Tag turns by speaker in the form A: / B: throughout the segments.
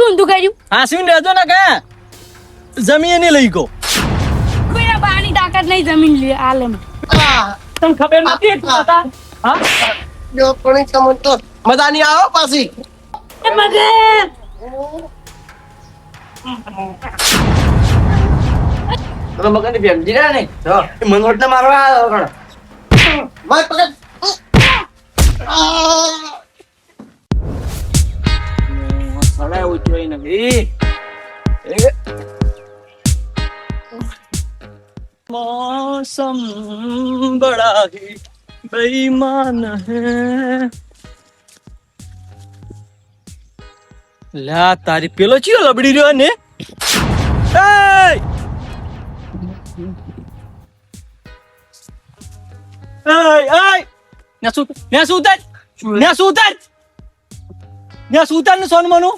A: શું ઊંધું કર્યું?
B: હાસીને રહેજો ને કે જમીન લઈ ગયો.
A: કોઈના બાની તાકાત નહીં જમીન લે આલે મને.
B: તમને ખબર નથી હતા? હા
C: જો પણ તમને તો મજા નહીં આવો પાછી.
A: એ મગે
C: તમે મગન ની ભેમજી રહ્યા ને એ મનોટ ને મારવા આવ્યો કણ માર પકડ
B: સડાય ઉચવાઈ નથી. मौसम बड़ा ही बेईमान है. લા તારી પેલો ચિયો લબડી રહ્યો ને. ને સોન મનું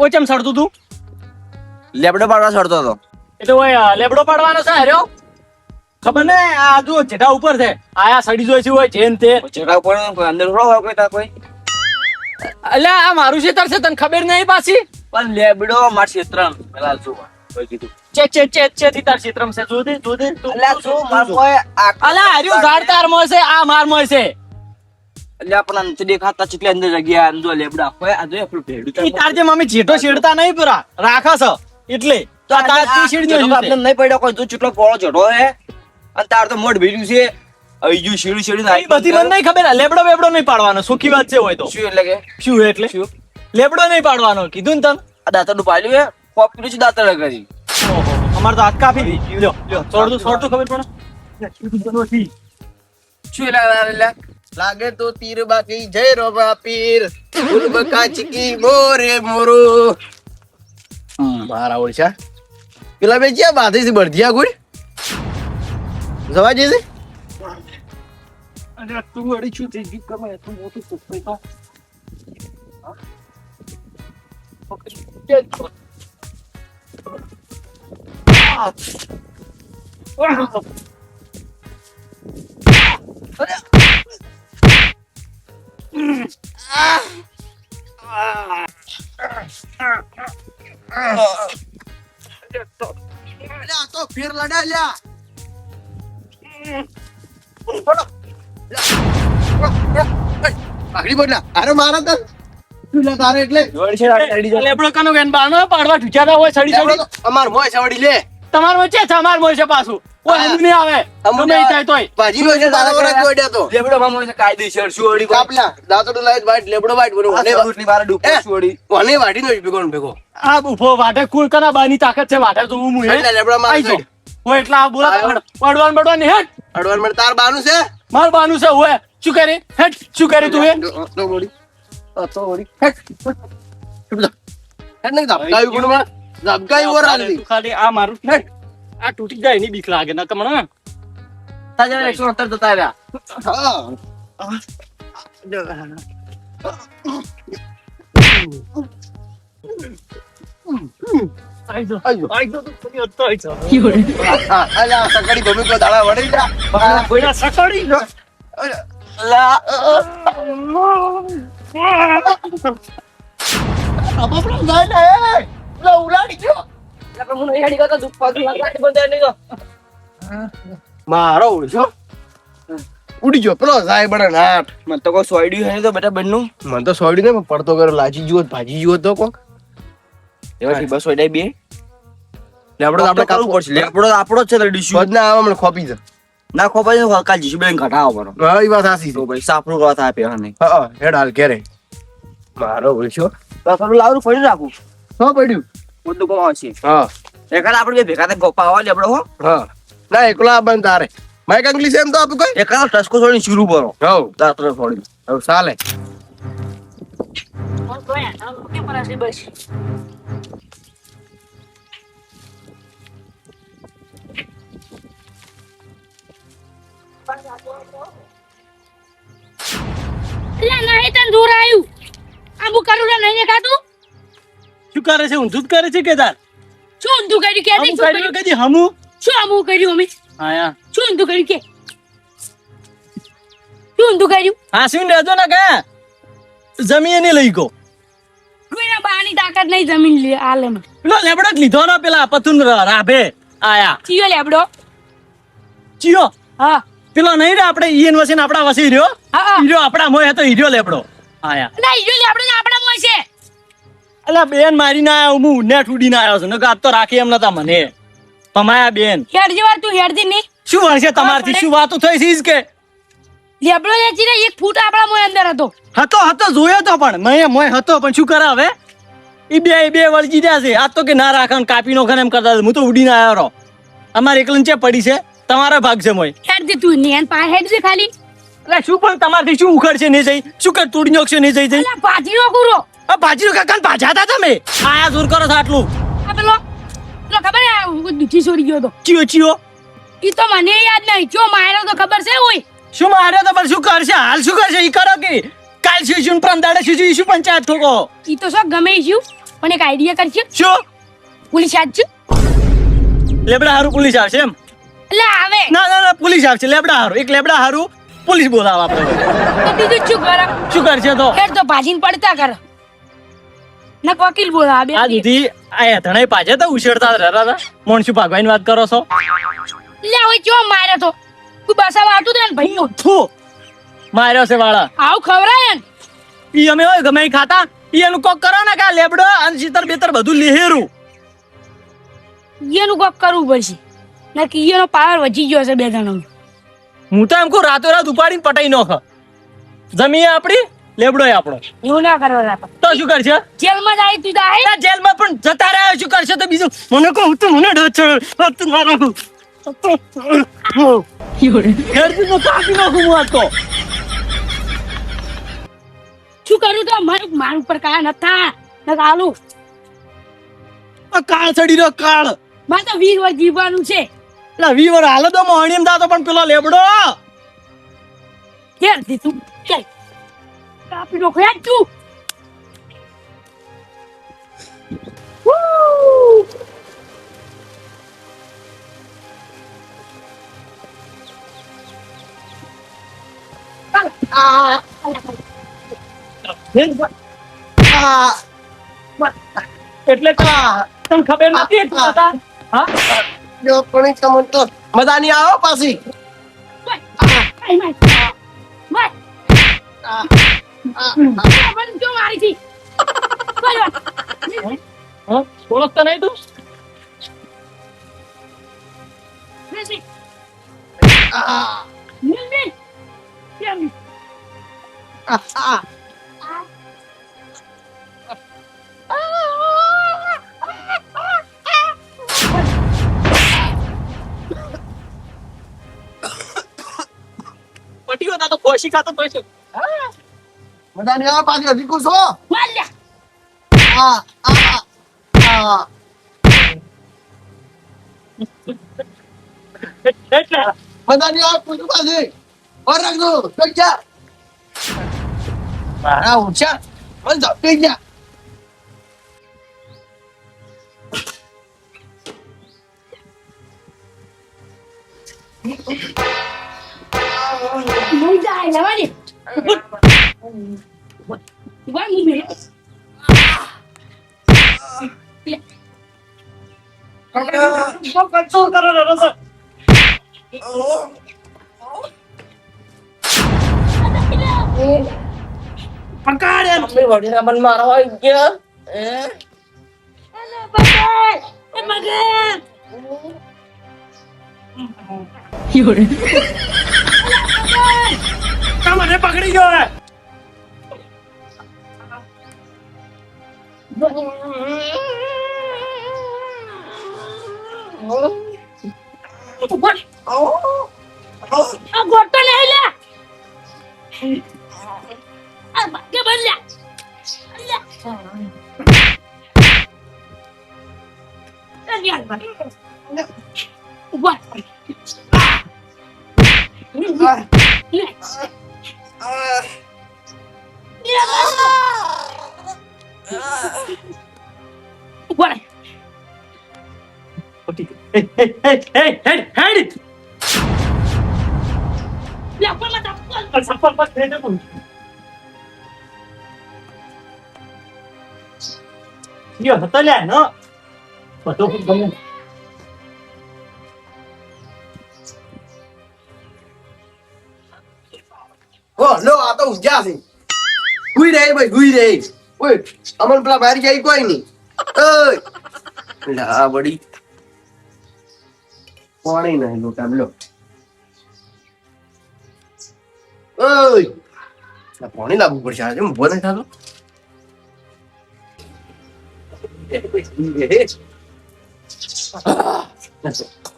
B: ઓચમ સડતું તું
C: લેબડો પાડવા ચડતો હતો.
B: એટલે ઓય લેબડો પાડવાનો છે હર્યો. ખબર ને આ જો જેઠા ઉપર છે આયા સડી જોઈ છે હોય જેન તે
C: ચેડા ઉપર અંદર રો હોય કોઈ તા કોઈ
B: અલ્યા આ મારું ખેતર છે તને ખબર નહીં પાછી.
C: પણ લેબડો માર ક્ષેત્રમ પેલા જો કોઈ કીધું
B: ચે થી તાર ક્ષેત્રમ છે જો દે
C: અલ્યા જો માર કોઈ
B: અલ્યા હર્યો ઝાડ તાર મોય છે આ માર મોય છે.
C: અલ્યા પણ અંત દેખાતા ચીટલે અંદર જગ્યા અંદર લેબડા હોય આ જો આપણું ભેડું
B: ઈ તાર જે મમ્મી જેઠો છેડતા નહીં પૂરા રાખા છે એટલે તો આ તાર તી છેડી દો
C: આપણે નહીં પડ્યો કોઈ તું ચીટલો પોળો જડો હે અને તાર તો મોઢ ભેડ્યું છે અઈજુ શીડી શીડી
B: ઈ બધી મને નહીં ખબર લેબડો બેબડો નહીં પાડવાનો સુખી વાત છે હોય તો
C: શું એટલે કે
B: શું એટલે શું લેબડો નહીં પાડવાનો કીધું ને તને.
C: આ દાતરનું પાલ્યું હે કોપ કર્યું છે દાતર કરી
B: ઓહો અમાર તો હાથ કાપી દીધી. લ્યો છોડ તો ખબર પડે
C: શું એટલે લાગે તો તીર બાકી જય રોબા પીર ફૂલ બકા ચીકી મોરે મોરો મારા ઓળશા પેલા બે જ્યાં બાધી છે બળદિયા ગુડ જવા જશે
B: અરે તું અડી છું તે જીપ કમાય તું મોટું કુસ્તી તો
C: તો ફેર લડા લ્યા પાઘડી બોલા અરે મારા તો તુલા તારે એટલે
B: લેબડો કનો વેન બાનો પાડવા ઠુચાતા હોય સડી
C: અમાર મોય છવડી લે
B: તમાર વચ્ચે છે અમાર મોય છે પાછું કોઈ હમ નહીં આવે ગમે ઈ થાય તોય
C: ભાજી નો છે તારા વરસ જોડ્યા તો લેબડો માં મોય કાયદેસર સુવડી કાપલા દાતડો લાઈટ વાઈટ લેબડો વાઈટ બનો ને ની મારા ડૂપો સુવડી કોને વાડી નો ભેગો ભેગો
B: આ ઉભો વાટે કુલ કના બાની તાકાત છે વાટે તો હું હે
C: લેબડો માં
B: આઈ જો હોય એટલા બોલા પડવાન હેટ
C: અડવાન મને તાર બાનું છે
B: માર બાનું છે હોય શું કરે હેટ શું કરે તું હે
C: તો બોડી તો બોડી હેટ હેટ ને ધબકાયું કોણ માં ધબકાયું ઓર આલી
B: તું ખાલી આ મારું હેટ આ તૂટી જાય ની બીક લાગે ન કમણ
C: તાજા 170 જતા રહ્યા હા
B: આઈ જો તું ફરી હતો આઈ જો
C: અલા સકડી ભૂમિ કો દાડા વડી જા
B: કોઈના સકડી
C: અલા
B: આપણો જાય ને લા ઉલાડી ગયો એટલે મને હેડી ગયો તો દુપ્પા લાગાડી બંધ નહીં તો
C: મારો ઓળશો ઉડી ગયો પેલો જાય બડા નાટ
D: મને તો કોઈ સોયડ્યું હે તો બેટા બન્નું
C: મને તો સોડી ને પડતો કર્યો લાજી જુઓ ભાજી જુઓ તો કોક
D: એવાથી બસ સોયડાઈ બે
C: લેબડો આપણે કાપવું પડશે
D: લેપડો આપણો જ છે ડીશું
C: બદ ના આવે મને ખોપી છે
D: ના ખોપાઈ તો કાલ જીસુ બેન ઘટાવો મારો
C: હા એ વાત સાચી
D: તો
C: છે
D: ભાઈ સાફરું વાત આપે હા નહીં
C: હા હેડ હાલ કેરે મારો ઓળશો
D: તો થોડું લાવરું ફરી રાખું
C: શું પડ્યું
D: બધું કોમ આવશે
C: હા
D: એકાદ આપણે બે ભેગા થાય ગોપા આવા લેપડો હો
C: હા ના એકલા બંધ તારે માઈક અંગલી સેમ તો આપું કઈ
D: એકાદ ટસકો છોડીને શરૂ કરો
C: હવ
D: તાત્ર છોડી
C: હવ ચાલે
A: બસ નહીં તને દૂર આવ્યું આબુ કરું નહીં ખાતું
B: શું કરે છે ઊંધું જ કરે છે કે તાર
A: શું ઊંધું કર્યું કે
B: હમું કર્યું કે જી હમું
A: શું આમું કર્યું અમે
B: આયા
A: શું ઊંધું કર્યું કે શું ઊંધું કર્યું
B: હાસીને રહેજો ને કે જમીન લઈ ગયો
A: જ નહીં જમીન આલે મને.
B: પેલો લેબડો જ લીધો ને પેલા પથુન રાભે આયા
A: ચિયો લેબડો.
B: ચિયો
A: હા
B: પેલો નહીં રે આપણે ઈયન વસે ને આપડા વસે હીરો
A: હા
B: હીરો આપડા મોય તો હીરો લેબડો આયા
A: ના ઈયો લેબડો ને આપણા મોય છે.
B: અલા બેન મારી ના આવ્યો હું નેટ ઉડીને આવ્યો છું નકર આજ તો રાખી એમ નતા મને પમાયા બેન
A: હેડ જેવાર તું હેડતી નહીં.
B: શું વળશે તમારથી શું વાતો થઈ છે ઈજ કે
A: લેબડો જે ચીરે 1 ફૂટ આપણા મોય અંદર હતો.
B: હતો જોયો તો પણ મેં મોય હતો પણ શું કરે હવે ઈ બે વળગી ગયા છે આજ તો કે ના રાખન કાપી નો એમ કરતા હતા. હું તો ઉડીને આવ્યો રો અમારે એકલન ચે પડી છે તમારા ભાગ છે મોય
A: હેડતી તું નેન પા હેડતી ખાલી.
B: એટલે શું પણ તમારથી શું ઉખડશે નહીં જઈ શું કર તોડી નાખશે નહીં જઈ જઈ
A: અલા ભાજીનો કુરો.
B: આ ભાજીનું કાકાને ભાજાતા તમે આયા જોર કરો છો આટલું
A: આ પેલો ખબર હે દૂધી છોડી ગયો તો.
B: ચિયો
A: ઈ તો મને યાદ નહીં. જો માર્યો તો ખબર છે ઓય.
B: શું માર્યો તો પણ શું કરશે હાલ શું કરશે ઈ કરો કે કાલ શું પ્રમદાડે શું પંચાયત ઠોકો
A: ઈ તો શું ગમે ઈશું પણ એક આઈડિયા કરશે.
B: શું
A: પોલીસ આવશે.
B: લેબડા હારું પોલીસ આવશે એમ
A: એટલે આવે
B: ના પોલીસ આવશે લેબડા હારું એક લેબડા હારું પોલીસ બોલાવા આપણે
A: તો બીજું શું કરે.
B: શું કરશે તો
A: હેડ તો ભાજીને પડતા કરે ના વકીલ બોલા બે.
B: આ દીધી આ ધણાઈ પાછે તો ઉછેડતા રહેતા હતા મોણસું ભાગવાની વાત કરો છો
A: લે ઓય જો માર્યો તો તું બસાવા આવતું ને ભાઈ
B: થુ માર્યો છે વાળા
A: આવું ખવરાય ને.
B: ઈ અમે હોય ગમે ઈ ખાતા ઈ એનું કોક કરો ને કા લેબડો અને શીતર બેતર બધું લેહેરું
A: એનું કોક કરવું પડશે ના કે એનો પાવર વધી ગયો છે બે જણનો.
B: હું તો એમ કહું રાતોરાત ઉપાડીને પટાઈ નાખ જમીએ આપડી લેબડો આપણો
A: એવું ના કરવા રાખો
B: તો શું કરશે
A: જેલમાં જ આવી તું જાય.
B: આ જેલમાં પણ જતા રહ્યા શું કરશે તો બીજું મને કહું તું મને ડોછ મારો હેરથી તો કાપી નાખું હું આ તો
A: શું કરું તો મારું ઉપર કાયા નથા ના આલું
B: આ કાળ ચડી રહ્યો કાળ
A: મારે તો 20 વર્ષ જીવવાનું છે.
B: એટલે વીવર હાલે તો મોહણીમ દાતો પણ પેલો લેબડો
A: હેર દી તું ચાલ કાપી નો ખયા તું.
B: એટલે તને ખબર નથી હા
C: જો પણ તમને તો મજા નહીં આવો પાછી
B: ઓળખતા નહીં તું પટીઓ તા તો ખોશી ખાતો તો છે
C: મજા નહીં આવો પાછી હજી કુછો
B: એટલે
C: મજા નહીં આવો પૂછું પાછી ઓર રાખજો તો જા મારા ઉછા મન જપી ગયા
A: નહીં જાય લેવાની વાની મે
B: કંટ્રોલ કરો ને રસ પકડ એમ
D: અમે વડીના મન મારવા આવી ગયા
B: મને પકડી ગયો હે
A: આ ગોટો નહીં લે આ બાકે બન લે ઉભા ઉભા
B: હેડ
A: લે પણ મત
B: સફળ પર થઈ જતું લ્યો હતો લ્યા ન બધો ગમે
C: ઓ લો આ તો ઊંઘ્યા છે હુઈ રહે ભાઈ હુઈ રહે ઓય અમન પેલા બહાર જાય કોઈ નહીં ઓય લા બડી પાણી નહીં લોટા લો ઓય આ પાણી લાવવું પડશે આજે ઉભો નહીં થાતો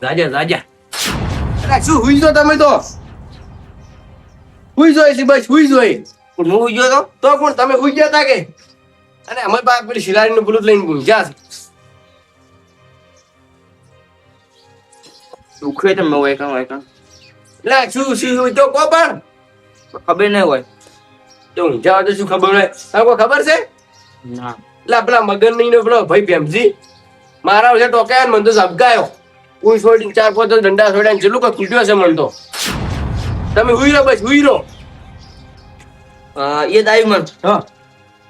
C: રાજા રાજા અરે શું હુઈ જો તમે તો હુઈ જોઈ છે બસ હુઈ જોઈ
D: હું ઉઈ ગયો
C: તો કોણ તમે હુઈ ગયા તા કે અને અમારી પાસે પેલી શિલારી નું બુલુત લઈને ઊંઘ્યા છે
D: દુખે તો મેં વાયકા
C: લે શું શું હુઈ તો કો પણ
D: ખબર નહીં હોય
C: તો ઊંઘ્યા હોય તો શું ખબર હોય તમને કોઈ ખબર છે
D: ના
C: લા પેલા મગન નહીં પેલો ભાઈ ભેમજી મારા વચ્ચે ટોકાયા ને મને તો ઝબકાયો હું છોડીને 4-5 દંડા છોડ્યા જેટલું કોઈ કૂટ્યો છે મને તો તમે હુઈ રહો બસ હુઈ રહો
D: એ દાઈ મન
C: હા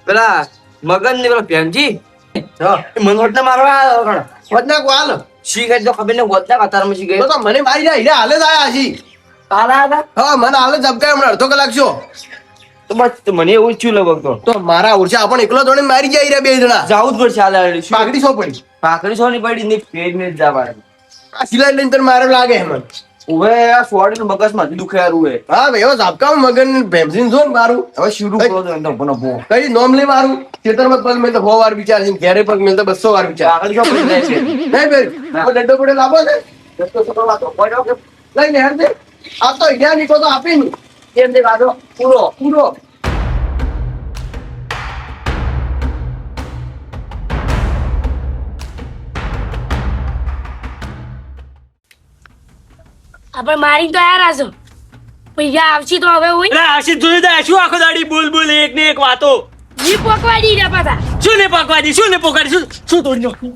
D: પેલા મગન ને પેલા પ્રેમજી
C: હા
D: મન હોટને મારવા આવ્યો કણ
C: વદના કો હાલ
D: શી ગઈ તો ખબર નહીં હોટના કતારમાં શી ગઈ
C: તો મને મારી જાય હીરા હાલે જ આયા છી
D: કાલા હતા
C: હા મને હાલે ઝબકાયો હમણાં અડધો કલાક છો
D: તો બસ મને એવું થયું લગભગ
C: તો મારા ઓરછા આપણે એકલો દોડીને મારી જાય હીરા બે જણા
D: જાવું જ પડશે હાલ
C: પાઘડી સો પડી
D: પાકડી છો ની પડી ની પેજ ને જવા
C: આ સિલાઈ લઈને તને મારે લાગે હે મને
D: ઉવે આ સોડી નું બગસ માં દુખે યાર ઉવે
C: હા ભાઈ હવે ઝાપકા મગન ભેમસીન જો ને મારું
D: હવે શરૂ કરો તો એનો બનો બો
C: કઈ નોમ લે મારું ખેતરમાં પગ મેં તો 100 વાર વિચાર છે ઘેરે પગ મેં તો 200 વાર વિચાર
D: પાકડી છો પડી જાય છે
C: નહીં ભાઈ ઓ ડડો પડે લાવો છે
D: તો તો વાતો પડ્યો કે
C: લઈને હેર દે આ તો ઈડ્યા નીકો તો આપી ની
D: કેમ દે વાતો પૂરો
C: પૂરો
A: આપણે મારી તો આયા રાજો પૈસા આવશે તો હવે હોય
B: એટલે આશી જોઈ દે શું આખો દાડી બોલ બોલ એક ને એક વાતો
A: જી પોકવા દી રહ્યા પાછા
B: શું ને પકવાડી શું ને પોકાડી શું તોડી નાખ્યું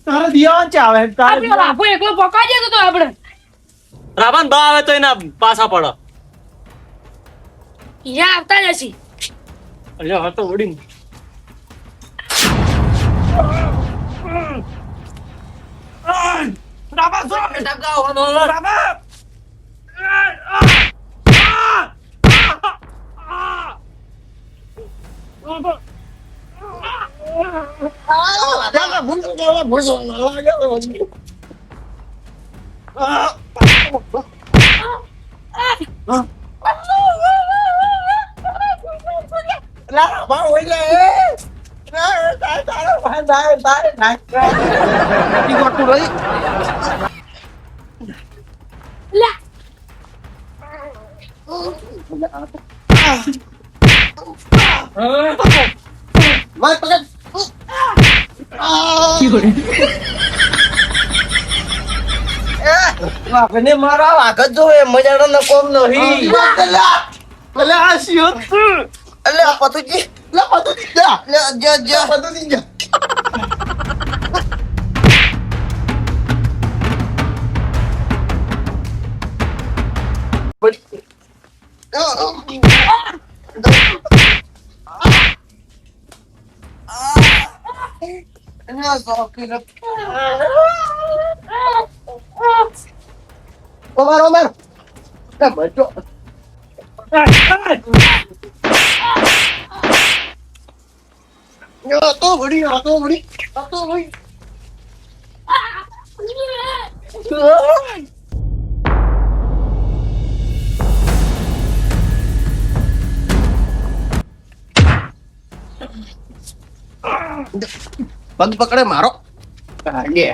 B: તારા દિયાવાન છે આવે
A: આપણે લાફો એકલો પોકવા દેતો તો આપણે
B: રાવણ બા આવે તો એના પાછા પડે
A: હીરા આવતા જ હશે
B: અલ્યા હા તો ઉડી રાવણ શું રાવણ
A: લા
C: માર પકડ
D: આપને મારા વાગત જો એ મજાનો ન કોમ નહીં
C: ભલે આ શિયો
D: એટલે આ પતુજી
C: લા પતુજી જા
D: લે જ જ
C: પતુજી જા Omar, Omar. Baju. Ya, tu beri. પગ પકડે મારો કાઢે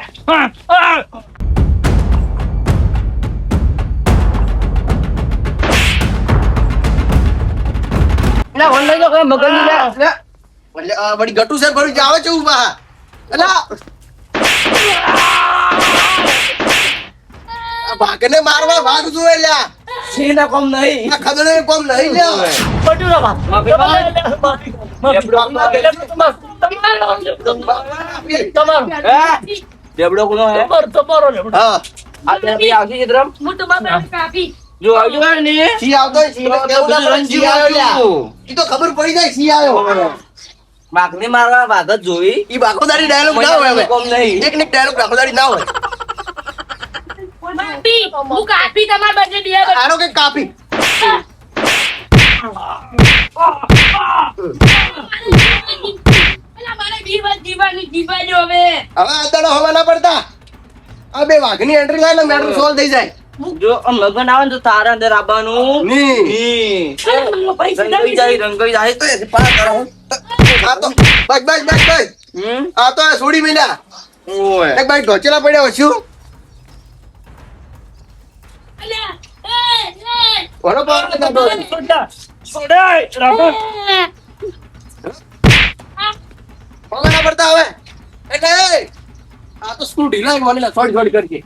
D: ના ઓનલાઈન તો કઈ મગજ ની લે
C: એટલે આ બડી ગટુ છે ભરી જાવે છે ઉભા એલા આ ભાગને મારવા ભાગ જો એલા
D: સીના કોમ નહીં
C: આ ખદડે કોમ નહીં લે
B: પટુ રાવણ
D: દેબડો કોનો હે
C: હા
D: આ તે આવશે ચિત્રમ
A: હું તમારા કાપી
D: જો આવજો ને
C: સી આવતો સી કેવું ના રંજી આવ્યો લ્યા ઈ તો ખબર પડી જાય સી આવ્યો
D: વાઘને મારવા વાઘ જ જોઈ.
C: ઈ બાખોદારી ડાયલોગ ના હોય હવે.
D: કોમ નહીં.
C: એક ને એક ડાયલોગ બાખોદારી ના હોય.
A: કાપી હું કાપી તમાર બંને બે
C: આનો કે કાપી.
A: અલા મારે જીવાની જીવાજો હવે
C: હવે આ દાડો હવા ના પડતા. આ બે વાઘની એન્ટ્રી થાય એટલે મેટર સોલ્વ થઈ જાય.
D: જો આમ લગન આવે ને તો તારા અંદર આવવાનું.
C: ની
D: રંગાઈ જાય તો એથી પાર કરો.
C: આ તો બસ બસ બસ બસ. આ તો આ છોડી મેલ્યા.
D: ઓય.
C: એક ભાઈ ઢોચેલા પડ્યા હોય શું?
A: અલ્યા
C: વરો પાર ના દો. હવા ના પડતા હવે. એટલે આ તો સ્ક્રૂ ઢીલા મને છોડી છોડી કરજે.